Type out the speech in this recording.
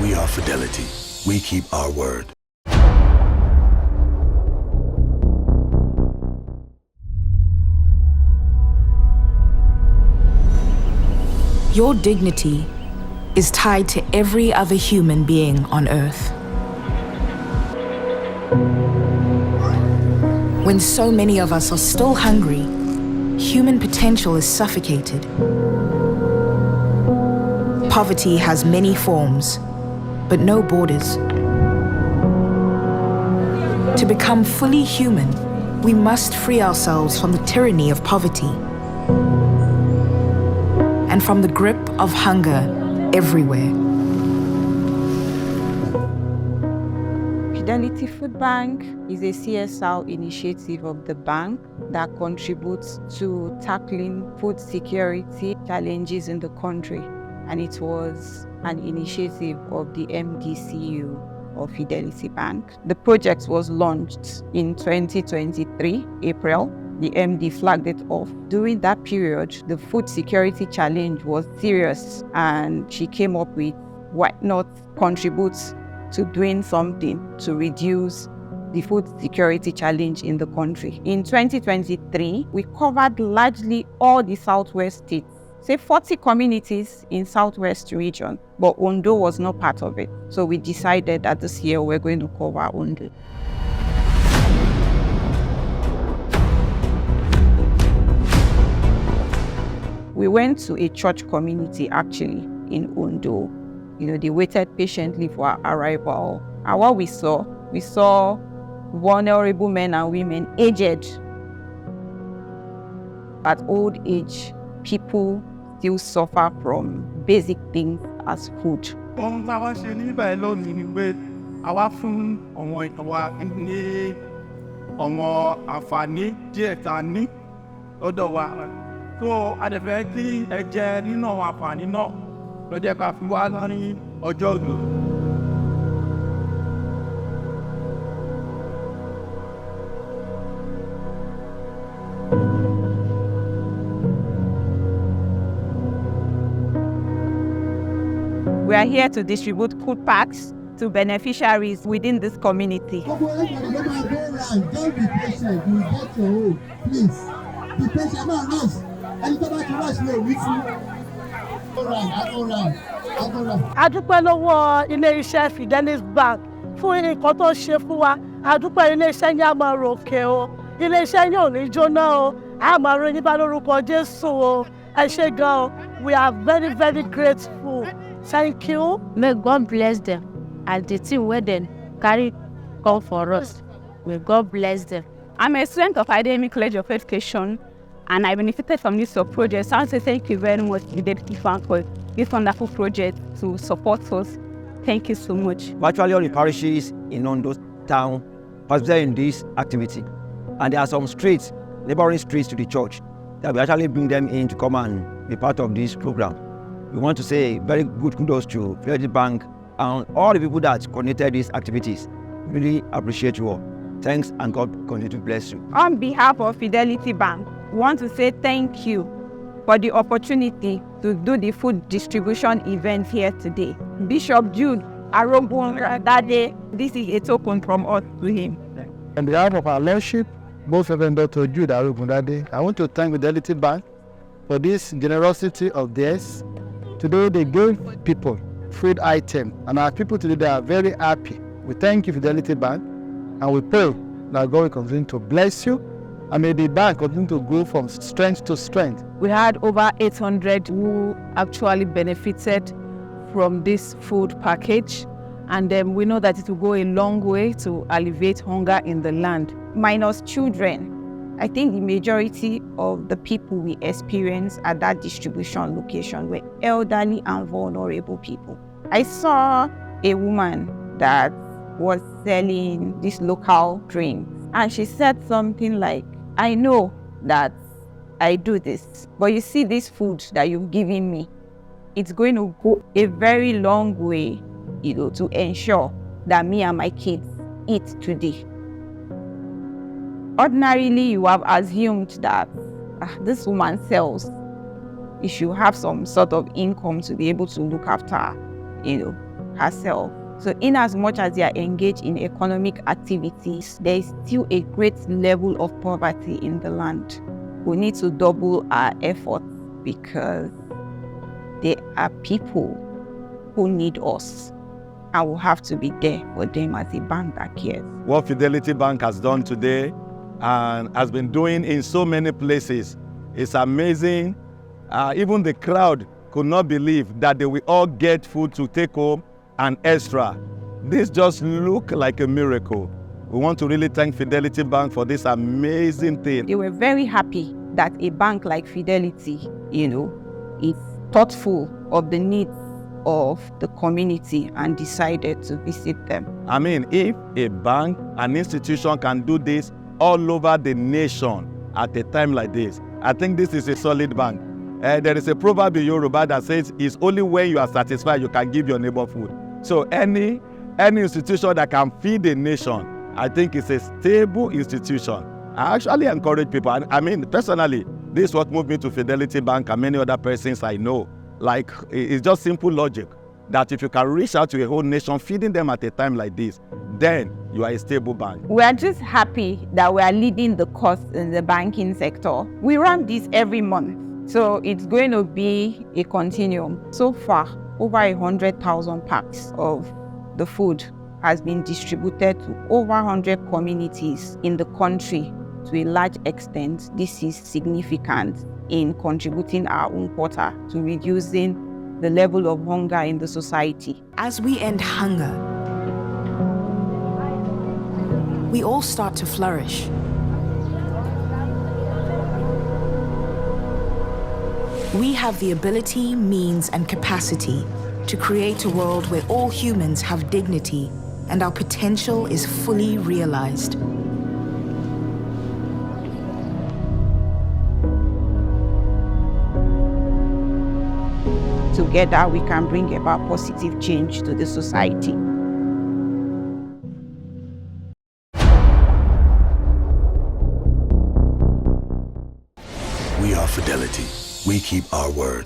We are Fidelity. We keep our word. Your dignity is tied to every other human being on Earth. When so many of us are still hungry, human potential is suffocated. Poverty has many forms, but no borders. To become fully human, we must free ourselves from the tyranny of poverty and from the grip of hunger everywhere. Fidelity Food Bank is a CSR initiative of the bank that contributes to tackling food security challenges in the country. And it was an initiative of the MDCU of Fidelity Bank. The project was launched in 2023, April. The MD flagged it off. During that period, the food security challenge was serious, and she came up with why not contribute to doing something to reduce the food security challenge in the country. In 2023, we covered largely all the Southwest states, say 40 communities in Southwest region, but Ondo was not part of it. So we decided that this year we're going to cover Ondo. We went to a church community actually in Ondo. They waited patiently for our arrival. And what we saw vulnerable men and women, aged. At old age, people still suffer from basic things as food. So àdẹ̀fẹ́ tí ẹ jẹ nínú àǹfààní náà ló jẹ́ ká fi wá ní ọjọ́ òní. We are here to distribute food packs to beneficiaries within this community. Don't be patient, you get your own, please. Be patient, no rush. A dúpẹ́ lọ́wọ́ ilé-iṣẹ́ Fidelity Bank fún nǹkan tó ṣe fún wa. A dúpẹ́ ilé-iṣẹ́ yín á máa ròkè o. Ilé-iṣẹ́ yín ò ní jóná o. A máa rí yín bá lórúkọ Jésù o. Ẹ ṣé gan o. We are very, very grateful. Thank you. May God bless them as the team where they carry come for us. May God bless them. I'm a student of Academic College of Education, and I benefited from this project. So I want to say thank you very much to the Fidelity Bank for this wonderful project to support us. Thank you so much. Virtually all the parishes in Ondo town participate in this activity. And there are some streets, neighboring streets to the church, that we actually bring them in to come and be part of this program. We want to say very good kudos to Fidelity Bank and all the people that coordinated these activities. Really appreciate you all. Thanks, and God continue to bless you. On behalf of Fidelity Bank, we want to say thank you for the opportunity to do the food distribution event here today. Bishop Jude Arobunradade, this is a token from us to him. On behalf of our leadership, both Reverend Dr. Jude Arobunradade, I want to thank Fidelity Bank for this generosity of theirs. Today they gave people food items, and our people today they are very happy. We thank you, Fidelity Bank, and we pray that God will continue to bless you, and may the bank continue to grow from strength to strength. We had over 800 who actually benefited from this food package, and we know that it will go a long way to alleviate hunger in the land. Minus children, I think the majority of the people we experienced at that distribution location were elderly and vulnerable people. I saw a woman that was selling this local drinks, and she said something like, I know that I do this, but you see this food that you've given me, it's going to go a very long way, to ensure that me and my kids eat today. Ordinarily, you have assumed that this woman sells. You should have some sort of income to be able to look after, herself. So in as much as they are engaged in economic activities, there is still a great level of poverty in the land. We need to double our efforts because there are people who need us, and we'll have to be there for them as a bank that cares. What Fidelity Bank has done today and has been doing in so many places is amazing. Even the crowd could not believe that they will all get food to take home and extra. This just looked like a miracle. We want to really thank Fidelity Bank for this amazing thing. They were very happy that a bank like Fidelity, is thoughtful of the needs of the community and decided to visit them. I mean, if a bank, an institution can do this all over the nation at a time like this, I think this is a solid bank. There is a proverb in Yoruba that says, it's only when you are satisfied you can give your neighbor food. So any institution that can feed a nation, I think it's a stable institution. I actually encourage people. I mean, personally, this is what moved me to Fidelity Bank and many other persons I know. Like, it's just simple logic that if you can reach out to a whole nation, feeding them at a time like this, then you are a stable bank. We are just happy that we are leading the course in the banking sector. We run this every month, so it's going to be a continuum. So far, over 100,000 packs of the food has been distributed to over 100 communities in the country. To a large extent, this is significant in contributing our own quota to reducing the level of hunger in the society. As we end hunger, we all start to flourish. We have the ability, means, and capacity to create a world where all humans have dignity and our potential is fully realized. Together, we can bring about positive change to the society. We are Fidelity. We keep our word.